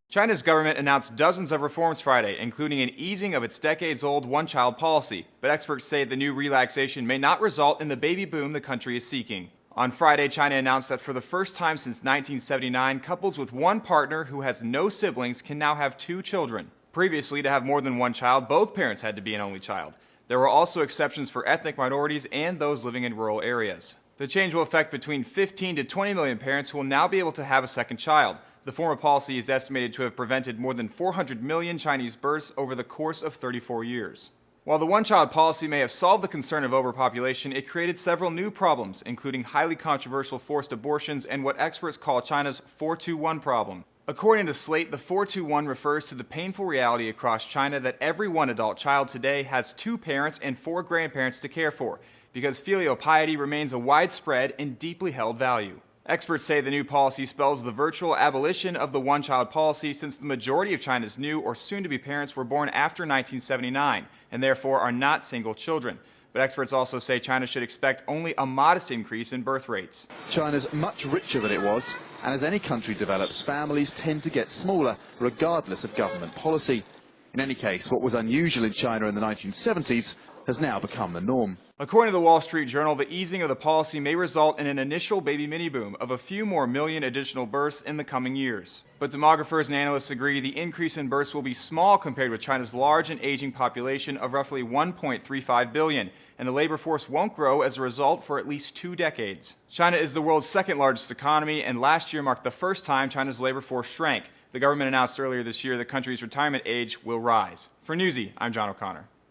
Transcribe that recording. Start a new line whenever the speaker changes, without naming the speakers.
China's government announced dozens of reforms Friday, including an easing of its decades-old one-child policy, but experts say the new relaxation may not result in the baby boom the country is seeking. On Friday, China announced that for the first time since 1979, couples with one partner who has no siblings can now have two children. Previously, to have more than one child, both parents had to be an only child. There were also exceptions for ethnic minorities and those living in rural areas. The change will affect between 15 to 20 million parents who will now be able to have a second child. The former policy is estimated to have prevented more than 400 million Chinese births over the course of 34 years. While the one-child policy may have solved the concern of overpopulation, it created several new problems, including highly controversial forced abortions and what experts call China's 4-2-1 problem. According to Slate, the 4-2-1 refers to the painful reality across China that every one adult child today has two parents and four grandparents to care for, because filial piety remains a widespread and deeply held value. Experts say the new policy spells the virtual abolition of the one-child policy since the majority of China's new or soon-to-be parents were born after 1979 and therefore are not single children. But experts also say China should expect only a modest increase in birth rates.
China's much richer than it was, and as any country develops, families tend to get smaller regardless of government policy. In any case, what was unusual in China in the 1970s has now become the norm.
According to the Wall Street Journal, the easing of the policy may result in an initial baby mini-boom of a few more million additional births in the coming years. But demographers and analysts agree the increase in births will be small compared with China's large and aging population of roughly 1.35 billion, and the labor force won't grow as a result for at least 2 decades. China is the world's second largest economy, and last year marked the first time China's labor force shrank. The government announced earlier this year the country's retirement age will rise. For Newsy, I'm John O'Connor.